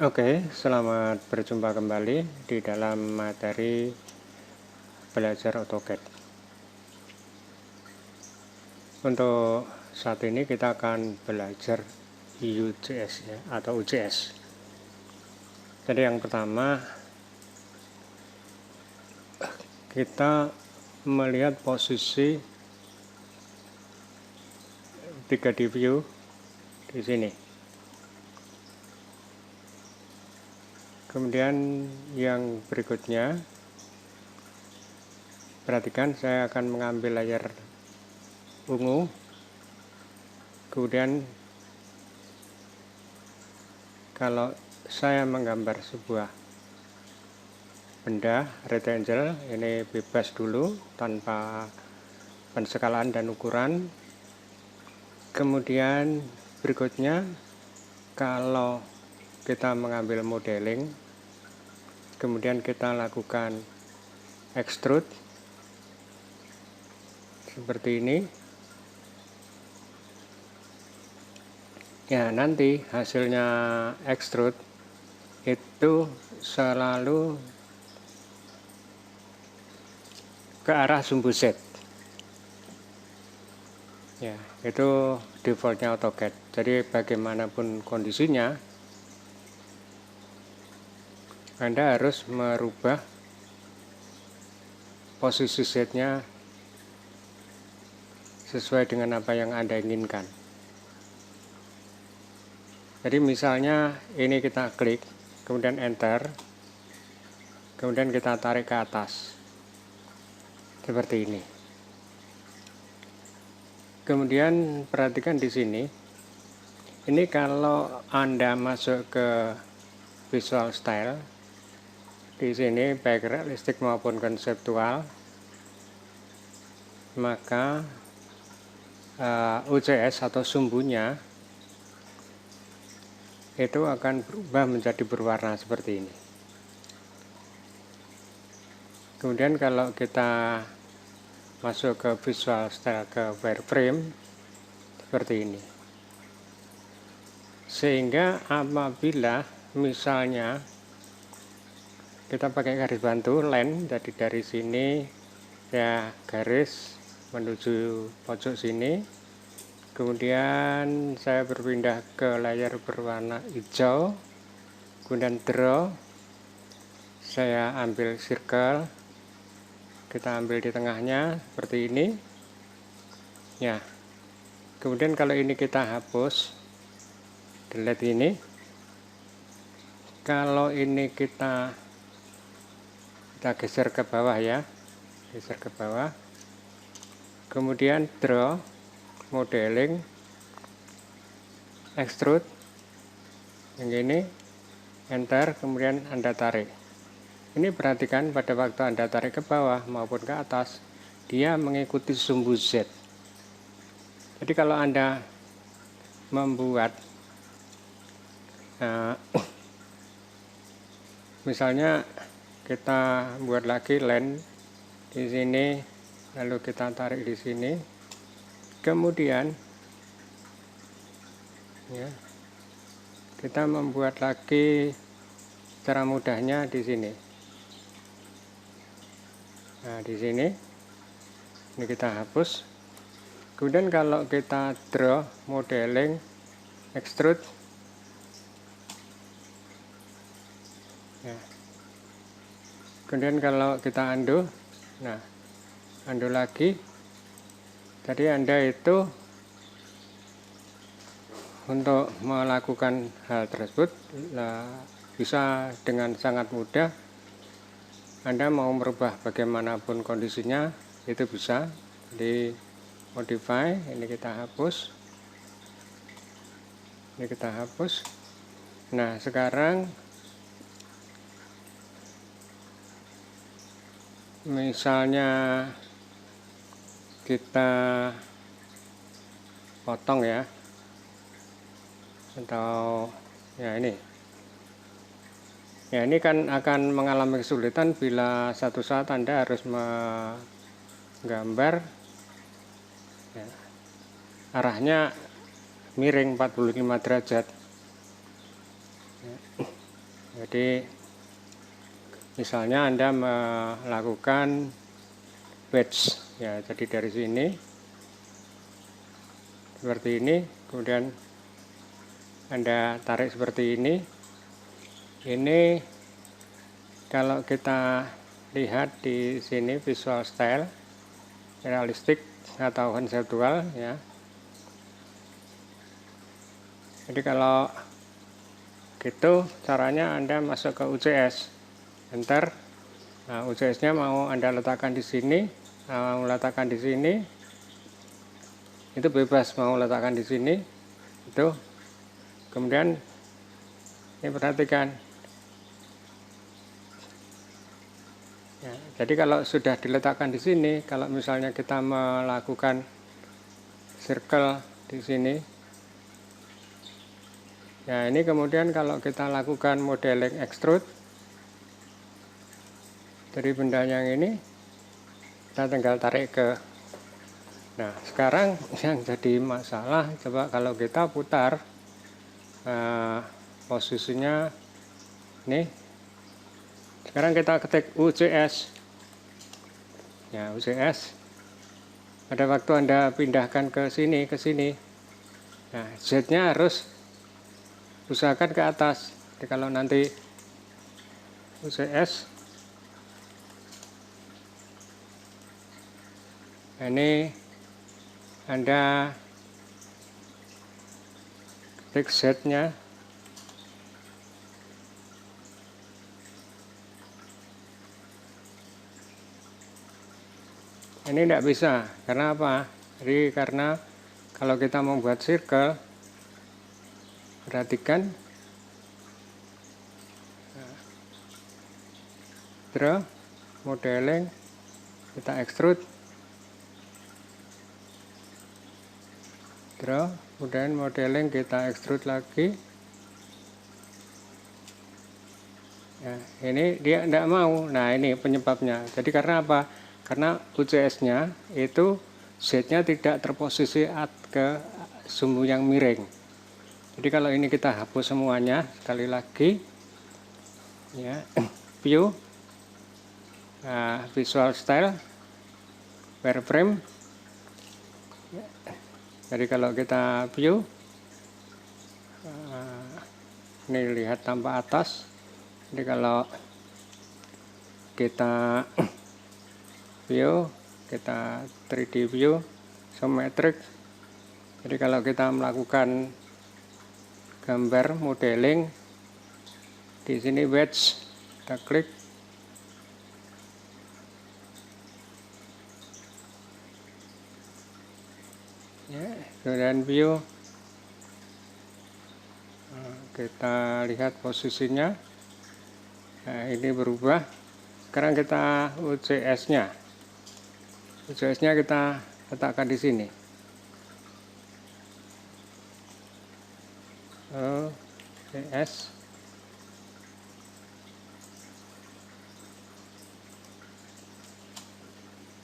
Oke, selamat berjumpa kembali di dalam materi belajar AutoCAD. Untuk saat ini kita akan belajar UJS ya, atau UJS. Jadi yang pertama kita melihat posisi 3D view di sini. Kemudian yang berikutnya, perhatikan saya akan mengambil layar ungu. Kemudian kalau saya menggambar sebuah benda rectangle, ini bebas dulu tanpa penskalaan dan ukuran. Kemudian berikutnya, kalau kita mengambil modeling, kemudian kita lakukan extrude seperti ini. Ya, nanti hasilnya extrude itu selalu ke arah sumbu Z. Ya, itu defaultnya AutoCAD. Jadi bagaimanapun kondisinya, Anda harus merubah posisi Z-nya sesuai dengan apa yang Anda inginkan. Jadi misalnya ini kita klik, kemudian enter, kemudian kita tarik ke atas seperti ini. Kemudian perhatikan di sini, ini kalau Anda masuk ke visual style, di sini baik realistik maupun konseptual, maka UJS atau sumbunya itu akan berubah menjadi berwarna seperti ini. Kemudian kalau kita masuk ke visual style, ke wireframe seperti ini. Sehingga apabila misalnya kita pakai garis bantu line, jadi dari sini ya garis menuju pojok sini, kemudian saya berpindah ke layar berwarna hijau, kemudian draw, saya ambil circle, kita ambil di tengahnya seperti ini ya. Kemudian kalau ini kita hapus, delete ini. Kalau ini kita geser ke bawah ya, geser ke bawah, kemudian draw, modeling, extrude yang ini, enter, kemudian Anda tarik. Ini perhatikan pada waktu Anda tarik ke bawah maupun ke atas, dia mengikuti sumbu Z. Jadi kalau Anda membuat misalnya kita buat lagi line di sini, lalu kita tarik di sini, kemudian ya, kita membuat lagi cara mudahnya di sini. Nah, di sini ini kita hapus. Kemudian kalau kita draw, modeling, extrude ya. Kemudian kalau kita undo, nah undo lagi, jadi Anda itu untuk melakukan hal tersebut bisa dengan sangat mudah. Anda mau merubah bagaimanapun kondisinya itu bisa. Di modify, ini kita hapus, ini kita hapus. Nah sekarang misalnya kita potong ya, atau ya ini ya, ini kan akan mengalami kesulitan bila satu saat Anda harus menggambar ya, arahnya miring 45 derajat ya. Jadi misalnya Anda melakukan wedge ya, jadi dari sini seperti ini, kemudian Anda tarik seperti ini. Ini kalau kita lihat di sini visual style, realistik atau konseptual ya. Jadi kalau gitu caranya Anda masuk ke UCS, enter. Nah, UCS-nya mau Anda letakkan di sini, mau letakkan di sini, itu bebas mau letakkan di sini, itu. Kemudian ini perhatikan. Ya, jadi kalau sudah diletakkan di sini, kalau misalnya kita melakukan circle di sini, ya ini kemudian kalau kita lakukan modeling extrude dari benda yang ini, kita tinggal tarik ke. Nah, sekarang yang jadi masalah, coba kalau kita putar posisinya nih. Sekarang kita ketik UCS. Ya, UCS. Pada waktu Anda pindahkan ke sini, nah, Z-nya harus usahakan ke atas. Jadi kalau nanti UCS, ini Anda ketik Z-nya. Ini tidak bisa, karena apa? Jadi karena kalau kita membuat circle, perhatikan, draw, modeling, kita extrude, draw, kemudian modeling kita extrude lagi. Ya, ini dia tidak mau. Nah, ini penyebabnya. Jadi karena apa? Karena UCS-nya itu Z-nya tidak terposisi ke sumbu yang miring. Jadi kalau ini kita hapus semuanya, sekali lagi, ya, view, visual style, wireframe. Jadi kalau kita view, ini lihat tanpa atas. Jadi kalau kita view, kita 3D view, isometric. Jadi kalau kita melakukan gambar modeling di sini wedge, kita klik. Ya, kemudian view. Kita lihat posisinya. Nah, ini berubah. Sekarang kita UCS-nya. UCS-nya kita letakkan di sini. UCS.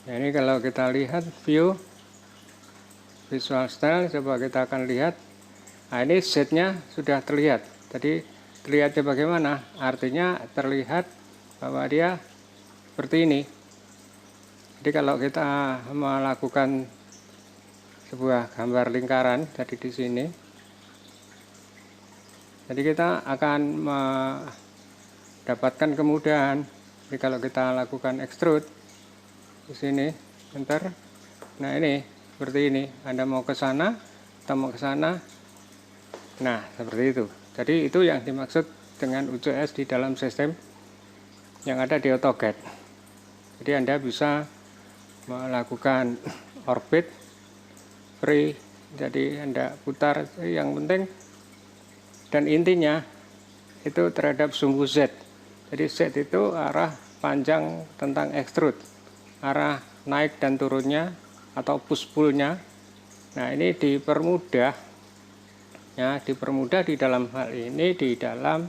Nah, ini kalau kita lihat view, visual style, coba kita akan lihat. Nah, ini Z-nya sudah terlihat. Jadi terlihatnya bagaimana? Artinya terlihat bahwa dia seperti ini. Jadi kalau kita melakukan sebuah gambar lingkaran tadi di sini, jadi kita akan mendapatkan kemudahan. Jadi kalau kita lakukan extrude di sini, enter. Nah, ini seperti ini. Anda mau ke sana, atau mau ke sana. Nah, seperti itu. Jadi itu yang dimaksud dengan UCS di dalam sistem yang ada di AutoCAD. Jadi Anda bisa melakukan orbit free, jadi Anda putar, yang penting dan intinya itu terhadap sumbu Z. Jadi Z itu arah panjang tentang extrude, arah naik dan turunnya atau push pull-nya. Nah, ini dipermudah ya, dipermudah di dalam hal ini di dalam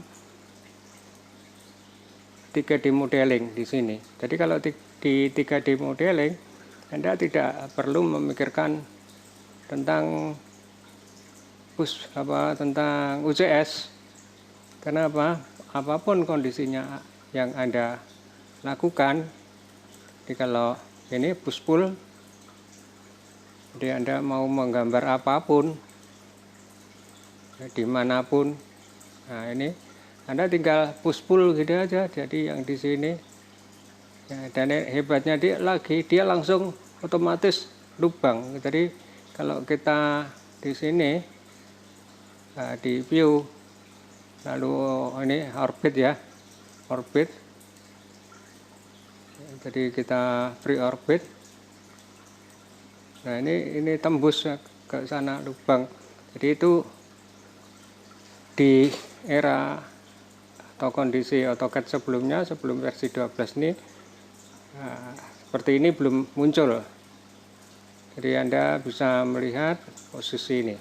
3D modeling di sini. Jadi kalau di 3D modeling Anda tidak perlu memikirkan tentang tentang UCS. Kenapa? apapun kondisinya yang Anda lakukan. Jadi kalau ini push pull, jadi Anda mau menggambar apapun dimanapun, nah ini Anda tinggal push pull gitu aja. Jadi yang di sini ya, dan hebatnya dia langsung otomatis lubang. Jadi kalau kita di sini di view, lalu ini orbit ya, orbit. Jadi kita free orbit. Nah ini tembus ke sana lubang. Jadi itu di era atau kondisi AutoCAD sebelumnya, sebelum versi 12 ini seperti ini belum muncul. Jadi Anda bisa melihat posisi ini.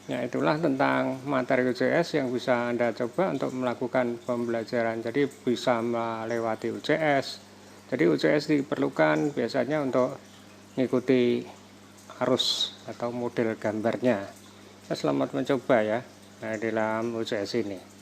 Ya, itulah tentang materi UCS yang bisa Anda coba untuk melakukan pembelajaran. Jadi bisa melewati UCS. Jadi UCS diperlukan biasanya untuk mengikuti arus atau model gambarnya. Selamat mencoba ya dalam UCS ini.